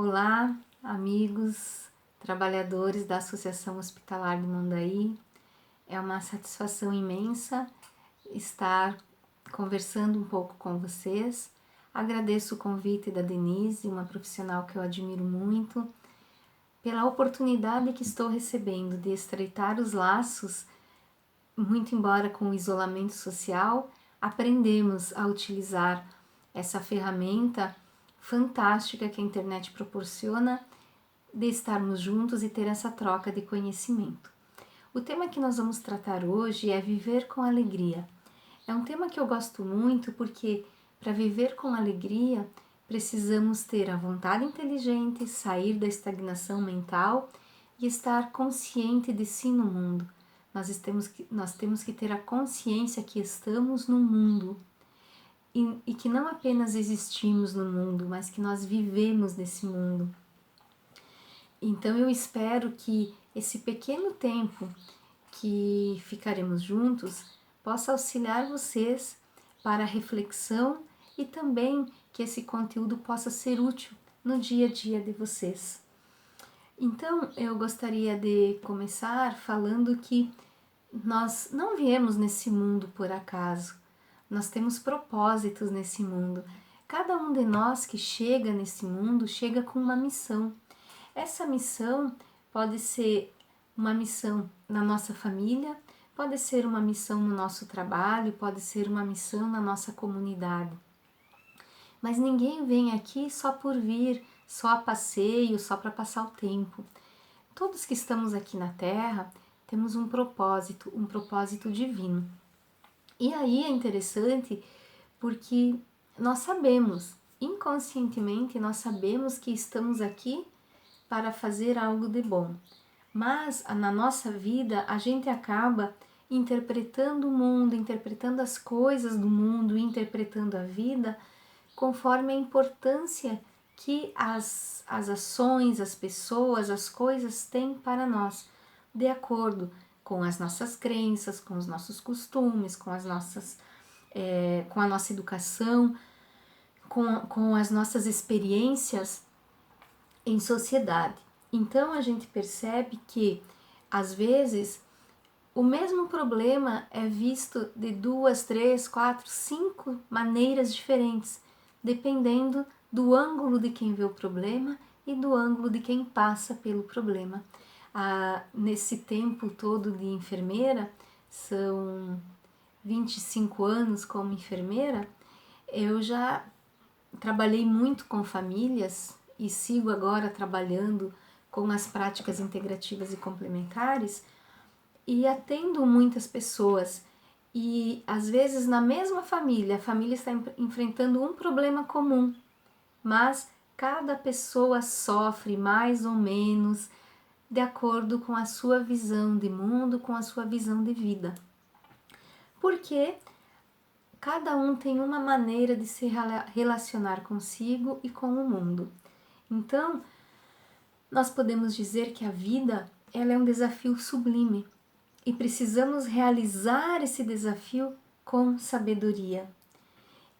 Olá, amigos, trabalhadores da Associação Hospitalar de Mundaí. É uma satisfação imensa estar conversando um pouco com vocês. Agradeço o convite da Denise, uma profissional que eu admiro muito, pela oportunidade que estou recebendo de estreitar os laços, muito embora com o isolamento social, aprendemos a utilizar essa ferramenta fantástica que a internet proporciona de estarmos juntos e ter essa troca de conhecimento. O tema que nós vamos tratar hoje é viver com alegria. É um tema que eu gosto muito porque para viver com alegria precisamos ter a vontade inteligente, sair da estagnação mental e estar consciente de si no mundo. Nós temos que ter a consciência que estamos no mundo e que não apenas existimos no mundo, mas que nós vivemos nesse mundo. Então eu espero que esse pequeno tempo que ficaremos juntos possa auxiliar vocês para a reflexão e também que esse conteúdo possa ser útil no dia a dia de vocês. Então eu gostaria de começar falando que nós não viemos nesse mundo por acaso. Nós temos propósitos nesse mundo. Cada um de nós que chega nesse mundo chega com uma missão. Essa missão pode ser uma missão na nossa família, pode ser uma missão no nosso trabalho, pode ser uma missão na nossa comunidade. Mas ninguém vem aqui só por vir, só a passeio, só para passar o tempo. Todos que estamos aqui na Terra temos um propósito divino. E aí é interessante porque nós sabemos, inconscientemente nós sabemos que estamos aqui para fazer algo de bom. Mas na nossa vida a gente acaba interpretando o mundo, interpretando as coisas do mundo, interpretando a vida conforme a importância que as ações, as pessoas, as coisas têm para nós, de acordo com as nossas crenças, com os nossos costumes, com a nossa educação, com as nossas experiências em sociedade. Então a gente percebe que às vezes o mesmo problema é visto de 2, 3, 4, 5 maneiras diferentes, dependendo do ângulo de quem vê o problema e do ângulo de quem passa pelo problema. Nesse tempo todo de enfermeira, são 25 anos como enfermeira, eu já trabalhei muito com famílias e sigo agora trabalhando com as práticas integrativas e complementares e atendo muitas pessoas. E às vezes na mesma família, a família está enfrentando um problema comum, mas cada pessoa sofre mais ou menos de acordo com a sua visão de mundo, com a sua visão de vida. Porque cada um tem uma maneira de se relacionar consigo e com o mundo. Então, nós podemos dizer que a vida ela é um desafio sublime e precisamos realizar esse desafio com sabedoria.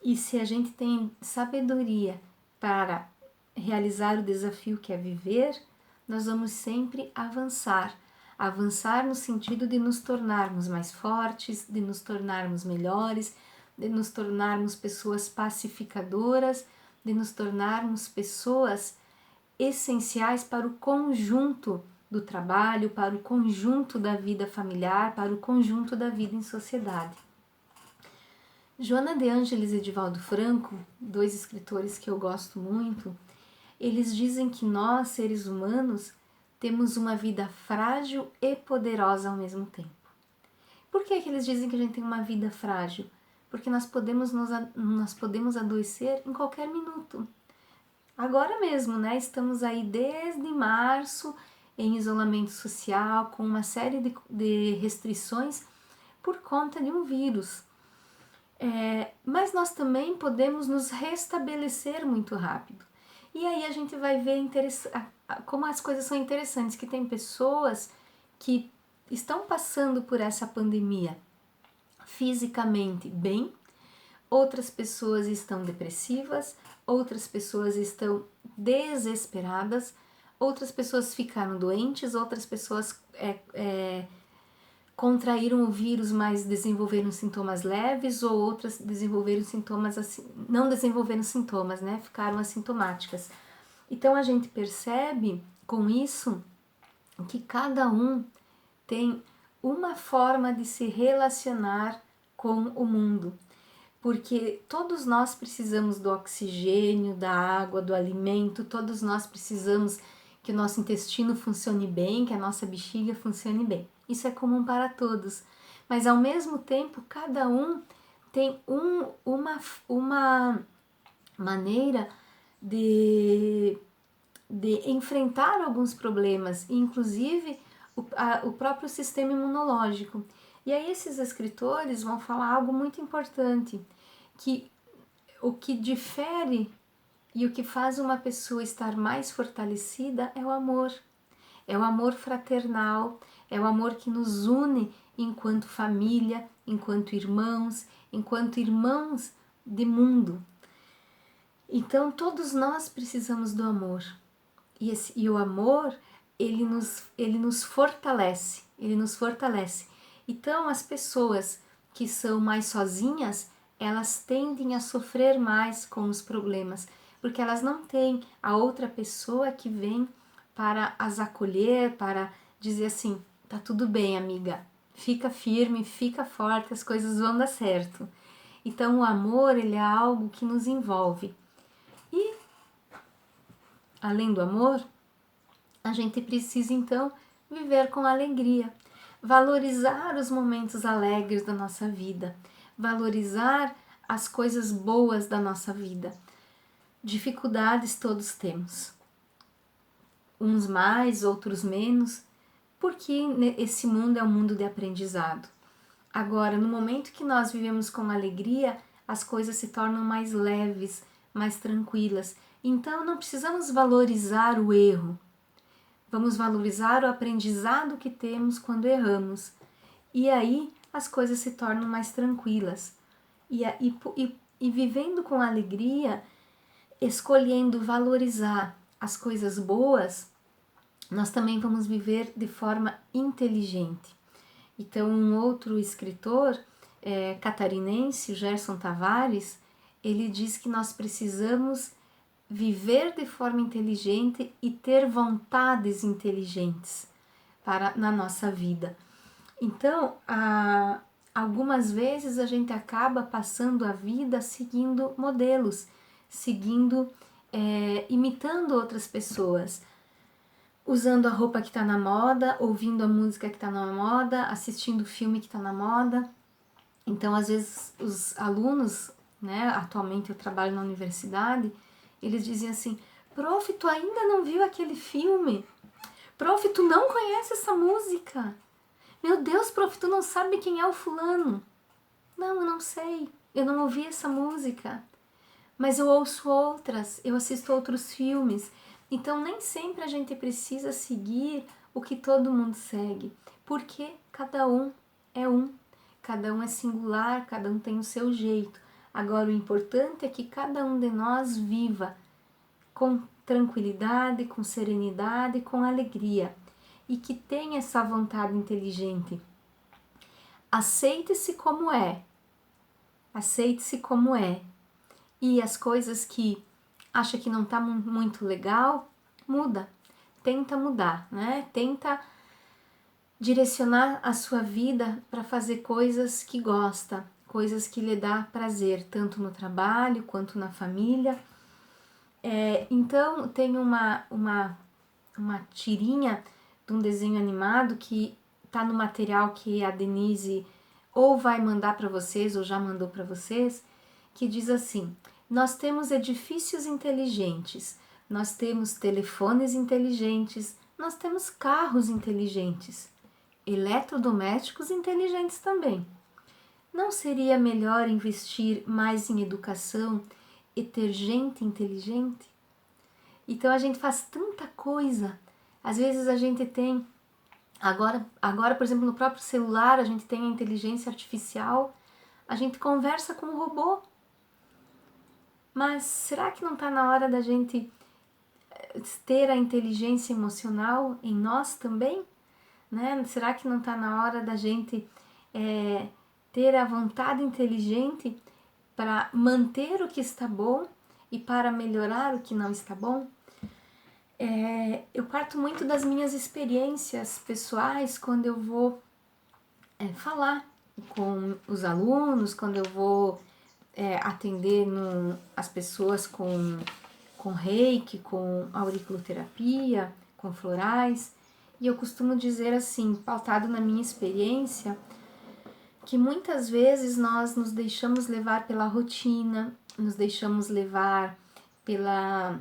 E se a gente tem sabedoria para realizar o desafio que é viver, nós vamos sempre avançar. Avançar no sentido de nos tornarmos mais fortes, de nos tornarmos melhores, de nos tornarmos pessoas pacificadoras, de nos tornarmos pessoas essenciais para o conjunto do trabalho, para o conjunto da vida familiar, para o conjunto da vida em sociedade. Joana de Ângeles e Divaldo Franco, dois escritores que eu gosto muito, eles dizem que nós, seres humanos, temos uma vida frágil e poderosa ao mesmo tempo. Por que eles dizem que a gente tem uma vida frágil? Porque nós podemos adoecer em qualquer minuto. Agora mesmo, né? Estamos aí desde março em isolamento social, com uma série de restrições por conta de um vírus. Mas nós também podemos nos restabelecer muito rápido. E aí a gente vai ver como as coisas são interessantes, que tem pessoas que estão passando por essa pandemia fisicamente bem, outras pessoas estão depressivas, outras pessoas estão desesperadas, outras pessoas ficaram doentes, outras pessoas contraíram o vírus, mas desenvolveram sintomas leves, ou outras desenvolveram sintomas, não desenvolveram sintomas, né? Ficaram assintomáticas. Então a gente percebe com isso que cada um tem uma forma de se relacionar com o mundo, porque todos nós precisamos do oxigênio, da água, do alimento, todos nós precisamos que o nosso intestino funcione bem, que a nossa bexiga funcione bem. Isso é comum para todos, mas ao mesmo tempo cada um tem uma maneira de enfrentar alguns problemas, inclusive o próprio sistema imunológico. E aí esses escritores vão falar algo muito importante, que o que difere e o que faz uma pessoa estar mais fortalecida é o amor. É o amor fraternal, é o amor que nos une enquanto família, enquanto irmãos de mundo. Então todos nós precisamos do amor. E o amor, ele nos fortalece, Então as pessoas que são mais sozinhas, elas tendem a sofrer mais com os problemas, porque elas não têm a outra pessoa que vem para as acolher, para dizer assim, tá tudo bem, amiga, fica firme, fica forte, as coisas vão dar certo. Então o amor, ele é algo que nos envolve. E, além do amor, a gente precisa então viver com alegria, valorizar os momentos alegres da nossa vida, valorizar as coisas boas da nossa vida. Dificuldades todos temos, uns mais, outros menos, porque esse mundo é um mundo de aprendizado. Agora, no momento que nós vivemos com alegria, as coisas se tornam mais leves, mais tranquilas. Então, não precisamos valorizar o erro. Vamos valorizar o aprendizado que temos quando erramos. E aí, as coisas se tornam mais tranquilas. E vivendo com alegria, escolhendo valorizar as coisas boas, nós também vamos viver de forma inteligente. Então, um outro escritor catarinense, Gerson Tavares, ele diz que nós precisamos viver de forma inteligente e ter vontades inteligentes na nossa vida. Então, algumas vezes a gente acaba passando a vida seguindo modelos, imitando outras pessoas, usando a roupa que está na moda, ouvindo a música que está na moda, assistindo o filme que está na moda. Então, às vezes, os alunos, né, atualmente eu trabalho na universidade, eles diziam assim, prof, tu ainda não viu aquele filme? Prof, tu não conhece essa música? Meu Deus, prof, tu não sabe quem é o fulano? Não, eu não sei, eu não ouvi essa música. Mas eu ouço outras, eu assisto outros filmes. Então, nem sempre a gente precisa seguir o que todo mundo segue, porque cada um é singular, cada um tem o seu jeito. Agora, o importante é que cada um de nós viva com tranquilidade, com serenidade, com alegria e que tenha essa vontade inteligente. Aceite-se como é, e as coisas que acha que não está muito legal, tenta mudar, né? Tenta direcionar a sua vida para fazer coisas que gosta, coisas que lhe dá prazer, tanto no trabalho quanto na família. Então, tem uma tirinha de um desenho animado que está no material que a Denise ou vai mandar para vocês ou já mandou para vocês, que diz assim, nós temos edifícios inteligentes, nós temos telefones inteligentes, nós temos carros inteligentes, eletrodomésticos inteligentes também. Não seria melhor investir mais em educação e ter gente inteligente? Então a gente faz tanta coisa. Às vezes a gente tem, agora por exemplo, no próprio celular, a gente tem a inteligência artificial, a gente conversa com um robô. mas será que não está na hora da gente ter a inteligência emocional em nós também? Né? Será que não está na hora da gente ter a vontade inteligente para manter o que está bom e para melhorar o que não está bom? Eu parto muito das minhas experiências pessoais quando eu vou falar com os alunos, quando eu vou atender as pessoas com reiki, com auriculoterapia, com florais. E eu costumo dizer assim, pautado na minha experiência, que muitas vezes nós nos deixamos levar pela rotina, nos deixamos levar pela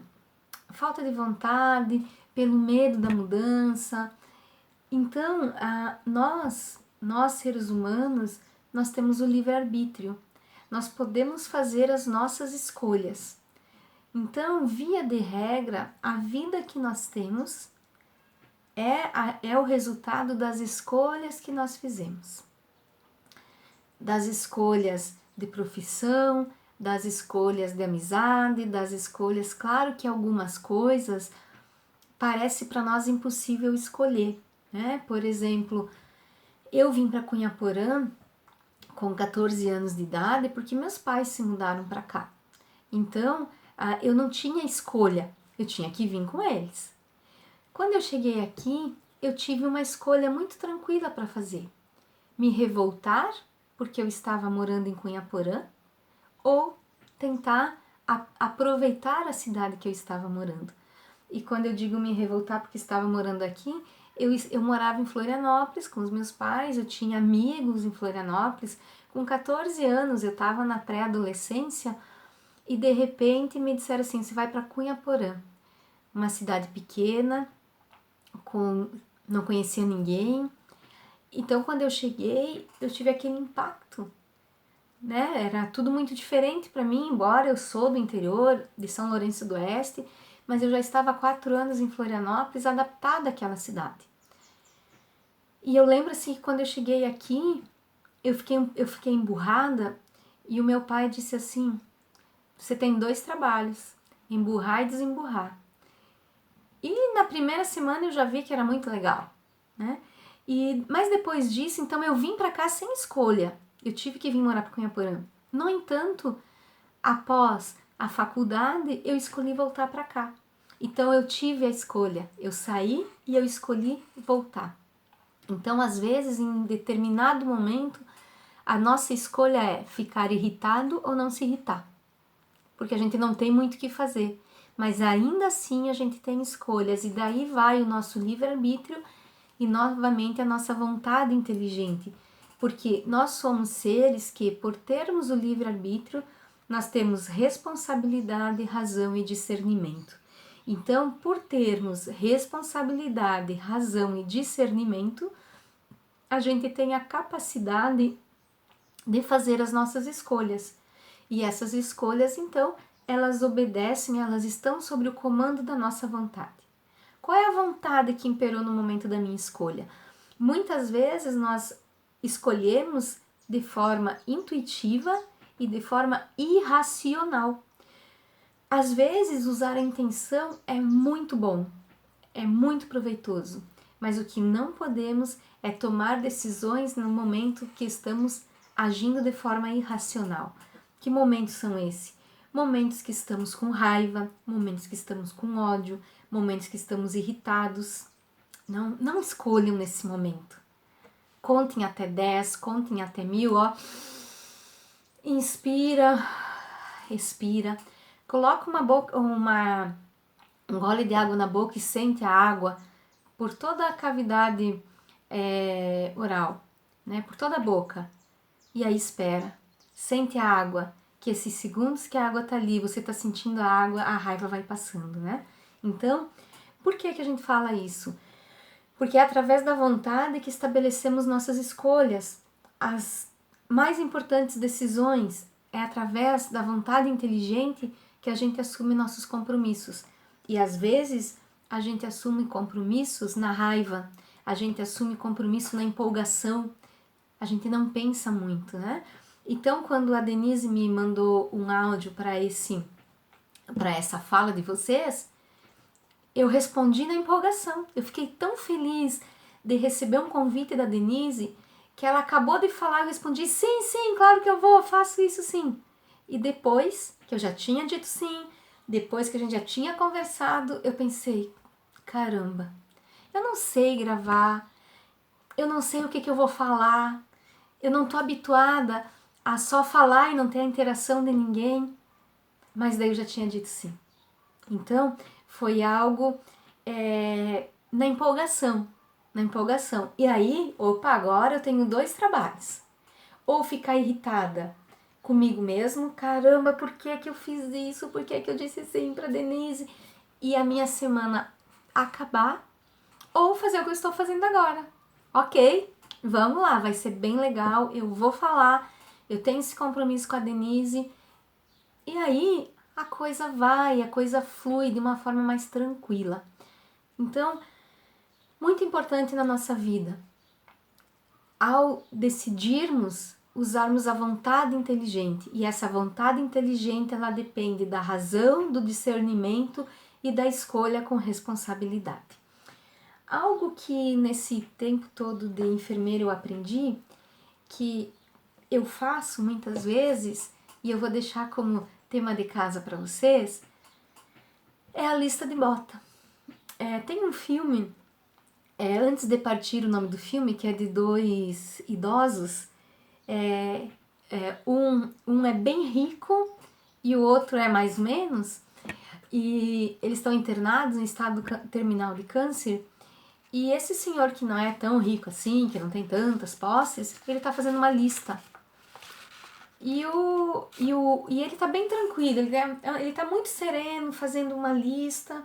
falta de vontade, pelo medo da mudança. Então, nós seres humanos, nós temos o livre-arbítrio. Nós podemos fazer as nossas escolhas. Então, via de regra, a vida que nós temos é o resultado das escolhas que nós fizemos. Das escolhas de profissão, das escolhas de amizade, das escolhas... Claro que algumas coisas parece para nós impossível escolher, né? Por exemplo, eu vim para Cunhaporã com 14 anos de idade porque meus pais se mudaram para cá. Então, eu não tinha escolha, eu tinha que vir com eles. Quando eu cheguei aqui, eu tive uma escolha muito tranquila para fazer. Me revoltar porque eu estava morando em Cunhaporã ou tentar aproveitar a cidade que eu estava morando. E quando eu digo me revoltar porque estava morando aqui, eu morava em Florianópolis com os meus pais, eu tinha amigos em Florianópolis. Com 14 anos eu estava na pré-adolescência e de repente me disseram assim, você vai para Cunhaporã, uma cidade pequena, não conhecia ninguém. Então quando eu cheguei, eu tive aquele impacto, né? Era tudo muito diferente para mim, embora eu sou do interior de São Lourenço do Oeste, mas eu já estava há 4 anos em Florianópolis, adaptada àquela cidade. E eu lembro assim que quando eu cheguei aqui, eu fiquei emburrada e o meu pai disse assim, você tem 2 trabalhos, emburrar e desemburrar. E na primeira semana eu já vi que era muito legal, né? Mas depois disso, então eu vim para cá sem escolha. Eu tive que vir morar para Cunhaporã. No entanto, após a faculdade, eu escolhi voltar para cá. Então eu tive a escolha. Eu saí e eu escolhi voltar. Então, às vezes, em determinado momento, a nossa escolha é ficar irritado ou não se irritar. Porque a gente não tem muito o que fazer. Mas ainda assim a gente tem escolhas. E daí vai o nosso livre-arbítrio e novamente a nossa vontade inteligente. Porque nós somos seres que, por termos o livre-arbítrio, nós temos responsabilidade, razão e discernimento. Então, por termos responsabilidade, razão e discernimento, a gente tem a capacidade de fazer as nossas escolhas. E essas escolhas, então, elas obedecem, elas estão sob o comando da nossa vontade. Qual é a vontade que imperou no momento da minha escolha? Muitas vezes nós escolhemos de forma intuitiva e de forma irracional. Às vezes, usar a intenção é muito bom, é muito proveitoso, mas o que não podemos é tomar decisões no momento que estamos agindo de forma irracional. Que momentos são esses? Momentos que estamos com raiva, momentos que estamos com ódio, momentos que estamos irritados. Não escolham nesse momento. Contem até 10, contem até 1000, ó. Inspira, expira. Coloca um gole de água na boca e sente a água por toda a cavidade oral, né? Por toda a boca. E aí espera. Sente a água, que esses segundos que a água tá ali, você tá sentindo a água, a raiva vai passando, né? Então, por que a gente fala isso? Porque é através da vontade que estabelecemos nossas escolhas. As mais importantes decisões é através da vontade inteligente que a gente assume nossos compromissos. E às vezes a gente assume compromissos na raiva, a gente assume compromisso na empolgação, a gente não pensa muito, né? Então, quando a Denise me mandou um áudio para esse para essa fala de vocês, eu respondi na empolgação. Eu fiquei tão feliz de receber um convite da Denise, que ela acabou de falar, eu respondi, sim, claro que eu vou, faço isso sim. E depois que eu já tinha dito sim, depois que a gente já tinha conversado, eu pensei, caramba, eu não sei gravar, eu não sei o que eu vou falar, eu não tô habituada a só falar e não ter a interação de ninguém, mas daí eu já tinha dito sim. Então, foi algo na empolgação. E aí, opa, agora eu tenho 2 trabalhos. Ou ficar irritada comigo mesmo, caramba, por que eu fiz isso? Por que eu disse sim pra Denise? E a minha semana acabar, ou fazer o que eu estou fazendo agora. Ok, vamos lá, vai ser bem legal, eu vou falar, eu tenho esse compromisso com a Denise. E aí, a coisa flui de uma forma mais tranquila. Então, muito importante na nossa vida, ao decidirmos, usarmos a vontade inteligente. E essa vontade inteligente, ela depende da razão, do discernimento e da escolha com responsabilidade. Algo que nesse tempo todo de enfermeira eu aprendi, que eu faço muitas vezes, e eu vou deixar como tema de casa para vocês, é a lista de bota. Tem um filme, Antes de Partir, o nome do filme, que é de 2 idosos. Um é bem rico e o outro é mais ou menos, e eles estão internados em estado terminal de câncer. E esse senhor que não é tão rico assim, que não tem tantas posses, ele tá fazendo uma lista. E ele tá bem tranquilo, ele tá muito sereno fazendo uma lista.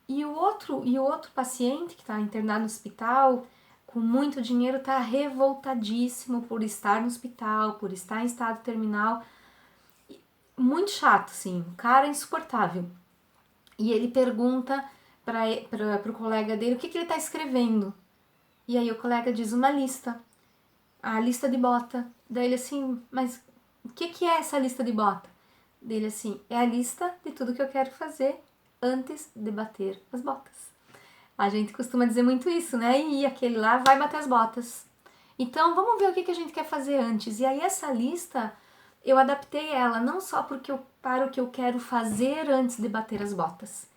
E o outro paciente que está internado no hospital, com muito dinheiro, está revoltadíssimo por estar no hospital, por estar em estado terminal. Muito chato, assim, um cara insuportável. E ele pergunta para o colega dele o que ele está escrevendo. E aí o colega diz uma lista, a lista de bota. Daí ele assim, mas o que é essa lista de bota? Dele assim, é a lista de tudo que eu quero fazer antes de bater as botas. A gente costuma dizer muito isso, né? E aquele lá vai bater as botas. Então vamos ver o que a gente quer fazer antes. E aí essa lista eu adaptei ela não só para o que eu quero fazer antes de bater as botas,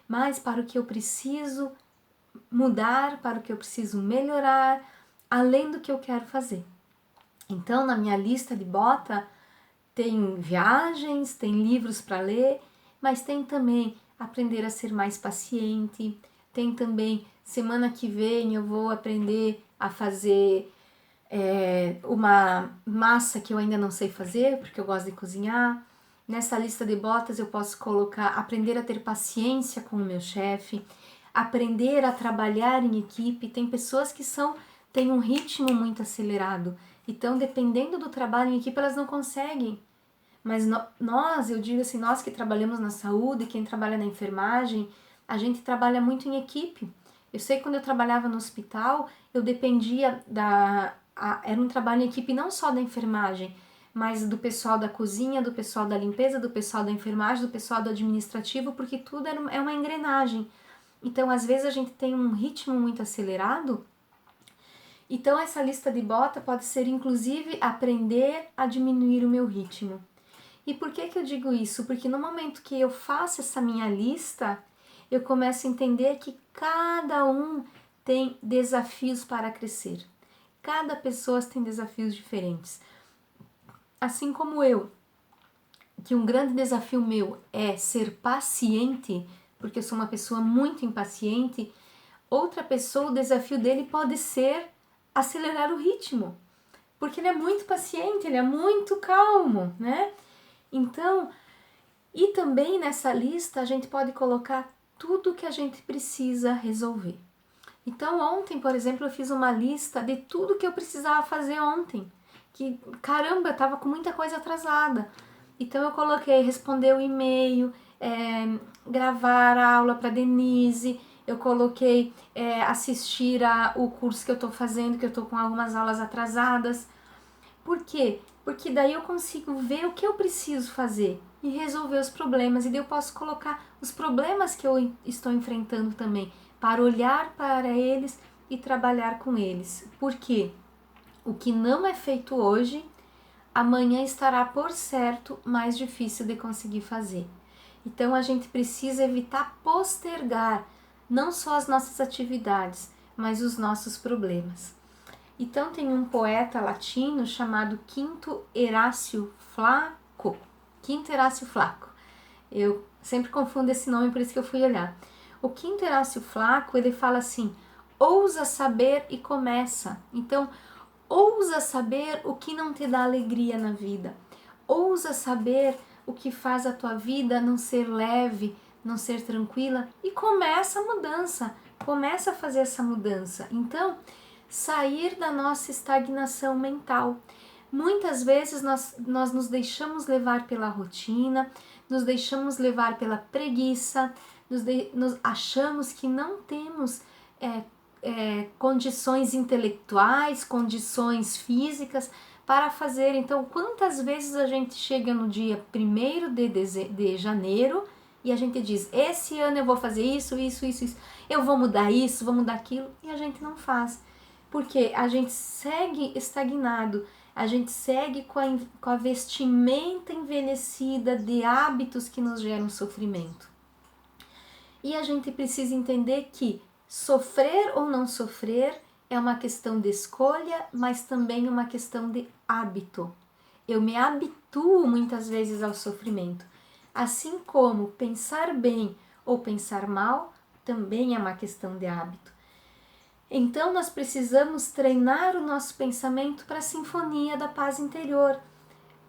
mas para o que eu preciso mudar, para o que eu preciso melhorar, além do que eu quero fazer. Então, na minha lista de bota tem viagens, tem livros para ler, mas tem também aprender a ser mais paciente, tem também semana que vem eu vou aprender a fazer uma massa que eu ainda não sei fazer, porque eu gosto de cozinhar. Nessa lista de botas eu posso colocar aprender a ter paciência com o meu chefe, aprender a trabalhar em equipe. Tem pessoas que têm um ritmo muito acelerado, então dependendo do trabalho em equipe elas não conseguem. Mas nós, eu digo assim, nós que trabalhamos na saúde, quem trabalha na enfermagem, a gente trabalha muito em equipe. Eu sei que quando eu trabalhava no hospital, eu dependia era um trabalho em equipe não só da enfermagem, mas do pessoal da cozinha, do pessoal da limpeza, do pessoal da enfermagem, do pessoal do administrativo, porque tudo é uma engrenagem. Então, às vezes a gente tem um ritmo muito acelerado. Então, essa lista de bota pode ser, inclusive, aprender a diminuir o meu ritmo. E por que eu digo isso? Porque no momento que eu faço essa minha lista, eu começo a entender que cada um tem desafios para crescer. Cada pessoa tem desafios diferentes. Assim como eu, que um grande desafio meu é ser paciente, porque eu sou uma pessoa muito impaciente, outra pessoa, o desafio dele pode ser acelerar o ritmo, porque ele é muito paciente, ele é muito calmo, né? Então, e também nessa lista a gente pode colocar tudo que a gente precisa resolver. Então ontem, por exemplo, eu fiz uma lista de tudo que eu precisava fazer ontem. Que, caramba, eu tava com muita coisa atrasada. Então eu coloquei responder o e-mail, gravar a aula para Denise, eu coloquei assistir o curso que eu tô fazendo, que eu tô com algumas aulas atrasadas. Por quê? Porque daí eu consigo ver o que eu preciso fazer e resolver os problemas, e daí eu posso colocar os problemas que eu estou enfrentando também, para olhar para eles e trabalhar com eles. Por quê? O que não é feito hoje, amanhã estará por certo mais difícil de conseguir fazer. Então a gente precisa evitar postergar não só as nossas atividades, mas os nossos problemas. Então tem um poeta latino chamado Quinto Horácio Flaco. Quinto Horácio Flaco. Eu sempre confundo esse nome, por isso que eu fui olhar. O Quinto Horácio Flaco, ele fala assim: ousa saber e começa. Então, ousa saber o que não te dá alegria na vida. Ousa saber o que faz a tua vida não ser leve, não ser tranquila, e começa a mudança. Começa a fazer essa mudança. Então, sair da nossa estagnação mental. Muitas vezes nós nos deixamos levar pela rotina, nos deixamos levar pela preguiça, nos achamos que não temos condições intelectuais, condições físicas para fazer. Então, quantas vezes a gente chega no dia 1º de janeiro e a gente diz: esse ano eu vou fazer isso, eu vou mudar isso, vou mudar aquilo, e a gente não faz. Porque a gente segue estagnado, a gente segue com a vestimenta envelhecida de hábitos que nos geram sofrimento. E a gente precisa entender que sofrer ou não sofrer é uma questão de escolha, mas também uma questão de hábito. Eu me habituo muitas vezes ao sofrimento. Assim como pensar bem ou pensar mal também é uma questão de hábito. Então nós precisamos treinar o nosso pensamento para a sinfonia da paz interior.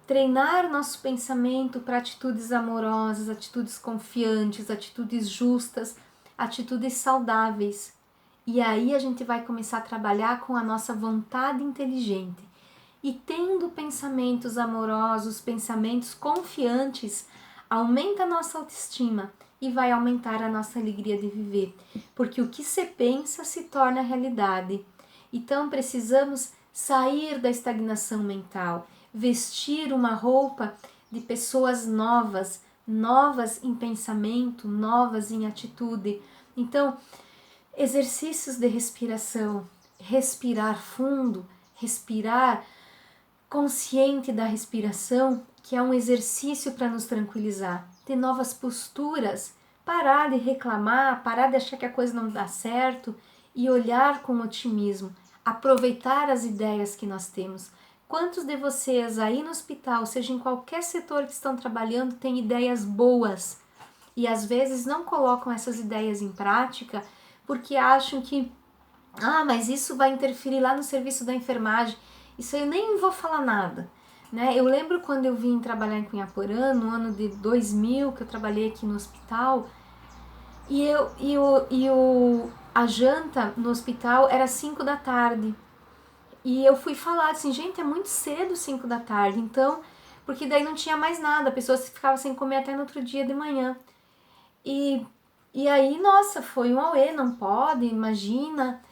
Treinar o nosso pensamento para atitudes amorosas, atitudes confiantes, atitudes justas, atitudes saudáveis. E aí a gente vai começar a trabalhar com a nossa vontade inteligente. E tendo pensamentos amorosos, pensamentos confiantes, aumenta a nossa autoestima e vai aumentar a nossa alegria de viver. Porque o que se pensa se torna realidade. Então precisamos sair da estagnação mental, vestir uma roupa de pessoas novas, novas em pensamento, novas em atitude. Então, exercícios de respiração, respirar fundo, respirar consciente da respiração, que é um exercício para nos tranquilizar, ter novas posturas, parar de reclamar, parar de achar que a coisa não dá certo e olhar com otimismo, aproveitar as ideias que nós temos. Quantos de vocês aí no hospital, seja em qualquer setor que estão trabalhando, têm ideias boas e às vezes não colocam essas ideias em prática porque acham que mas isso vai interferir lá no serviço da enfermagem, isso eu nem vou falar nada, né? Eu lembro quando eu vim trabalhar em Cunhaporã, no ano de 2000, que eu trabalhei aqui no hospital, e a janta no hospital era 5 da tarde, e eu fui falar assim: gente, é muito cedo 5 da tarde, então, porque daí não tinha mais nada, a pessoa ficava sem comer até no outro dia de manhã, e aí, nossa, foi um auê, não pode, imagina.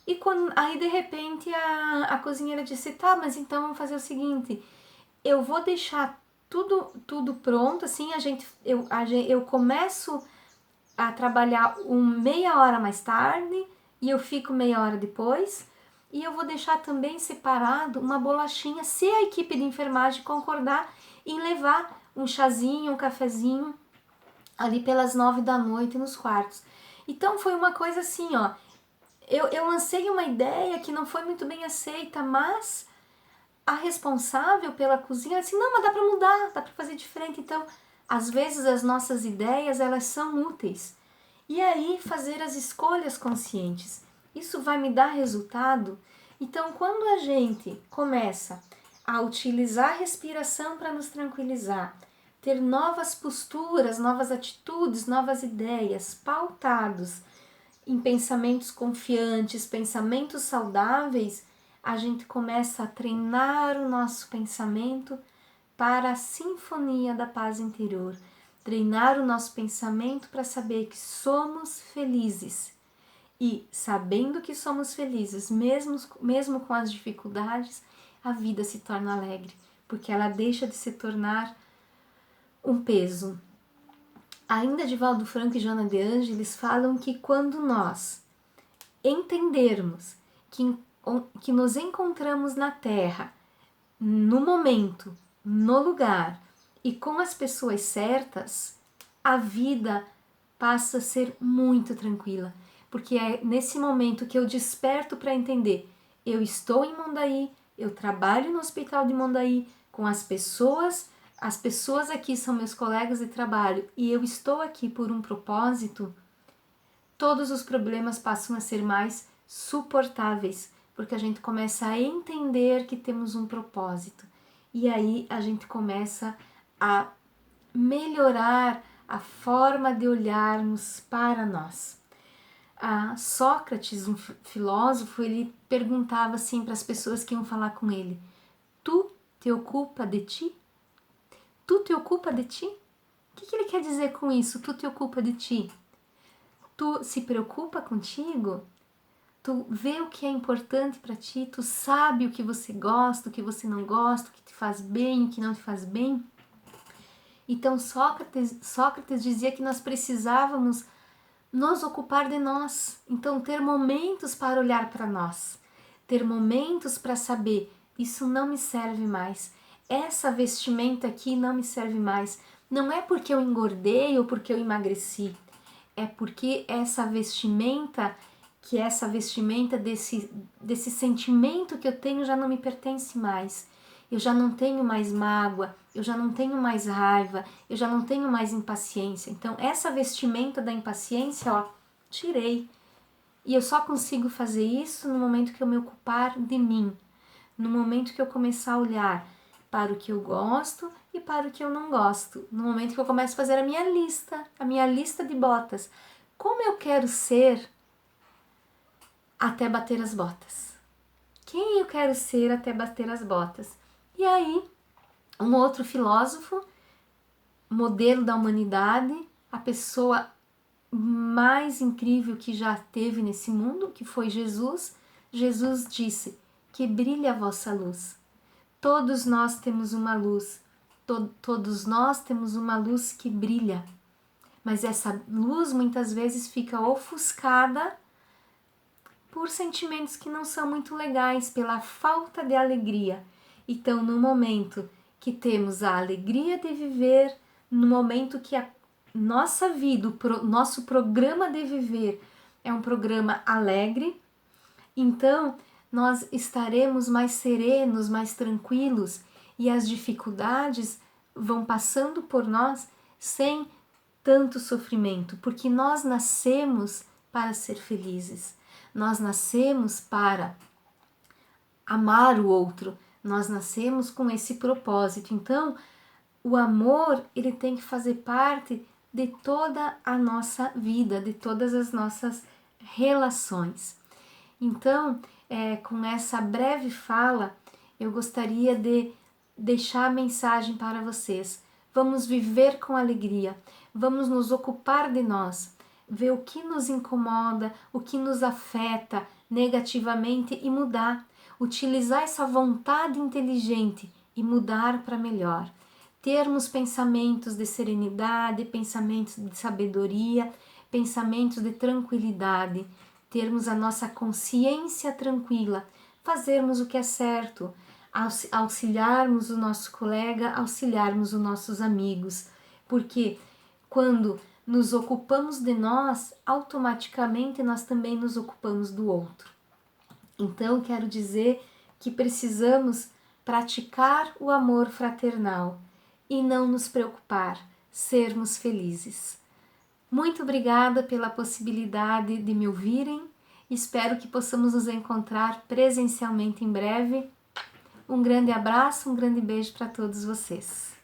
E aí de repente a cozinheira disse: tá, mas então vamos fazer o seguinte, eu vou deixar tudo pronto, assim, eu começo a trabalhar meia hora mais tarde e eu fico meia hora depois, e eu vou deixar também separado uma bolachinha, se a equipe de enfermagem concordar em levar um chazinho, um cafezinho ali pelas 9 da noite nos quartos. Então foi uma coisa assim, ó, eu lancei uma ideia que não foi muito bem aceita, mas a responsável pela cozinha disse: não, mas dá para mudar, dá para fazer diferente. Então, às vezes as nossas ideias, elas são úteis. E aí fazer as escolhas conscientes, isso vai me dar resultado. Então, quando a gente começa a utilizar a respiração para nos tranquilizar, ter novas posturas, novas atitudes, novas ideias, pautados em pensamentos confiantes, pensamentos saudáveis, a gente começa a treinar o nosso pensamento para a sinfonia da paz interior. Treinar o nosso pensamento para saber que somos felizes. E sabendo que somos felizes, mesmo com as dificuldades, a vida se torna alegre, porque ela deixa de se tornar um peso. Ainda Divaldo Franco e Joana de Ângeles falam que quando nós entendermos que nos encontramos na Terra, no momento, no lugar e com as pessoas certas, a vida passa a ser muito tranquila, porque é nesse momento que eu desperto para entender, eu estou em Mondaí, eu trabalho no Hospital de Mondaí com as pessoas aqui são meus colegas de trabalho e eu estou aqui por um propósito, todos os problemas passam a ser mais suportáveis, porque a gente começa a entender que temos um propósito. E aí a gente começa a melhorar a forma de olharmos para nós. Sócrates, um filósofo, ele perguntava assim para as pessoas que iam falar com ele: tu te ocupa de ti? Tu te ocupa de ti? O que ele quer dizer com isso? Tu te ocupa de ti? Tu se preocupa contigo? Tu vê o que é importante para ti? Tu sabe o que você gosta, o que você não gosta, o que te faz bem, o que não te faz bem? Então Sócrates dizia que nós precisávamos nos ocupar de nós. Então ter momentos para olhar para nós. Ter momentos para saber, isso não me serve mais. Essa vestimenta aqui não me serve mais. Não é porque eu engordei ou porque eu emagreci. É porque essa vestimenta desse sentimento que eu tenho já não me pertence mais. Eu já não tenho mais mágoa, eu já não tenho mais raiva, eu já não tenho mais impaciência. Então, essa vestimenta da impaciência, tirei. E eu só consigo fazer isso no momento que eu me ocupar de mim. No momento que eu começar a olhar para o que eu gosto e para o que eu não gosto. No momento que eu começo a fazer a minha lista de botas. Como eu quero ser até bater as botas? Quem eu quero ser até bater as botas? E aí, um outro filósofo, modelo da humanidade, a pessoa mais incrível que já teve nesse mundo, que foi Jesus, Jesus disse: que brilhe a vossa luz. Todos nós temos uma luz, todos nós temos uma luz que brilha, mas essa luz muitas vezes fica ofuscada por sentimentos que não são muito legais, pela falta de alegria. Então, no momento que temos a alegria de viver, no momento que a nossa vida, nosso programa de viver é um programa alegre, então nós estaremos mais serenos, mais tranquilos e as dificuldades vão passando por nós sem tanto sofrimento, porque nós nascemos para ser felizes, nós nascemos para amar o outro, nós nascemos com esse propósito. Então, o amor, ele tem que fazer parte de toda a nossa vida, de todas as nossas relações. Então, com essa breve fala, eu gostaria de deixar a mensagem para vocês. Vamos viver com alegria, vamos nos ocupar de nós, ver o que nos incomoda, o que nos afeta negativamente e mudar. Utilizar essa vontade inteligente e mudar para melhor. Termos pensamentos de serenidade, pensamentos de sabedoria, pensamentos de tranquilidade. Termos a nossa consciência tranquila, fazermos o que é certo, auxiliarmos o nosso colega, auxiliarmos os nossos amigos. Porque quando nos ocupamos de nós, automaticamente nós também nos ocupamos do outro. Então, quero dizer que precisamos praticar o amor fraternal e não nos preocupar, sermos felizes. Muito obrigada pela possibilidade de me ouvirem. Espero que possamos nos encontrar presencialmente em breve. Um grande abraço, um grande beijo para todos vocês.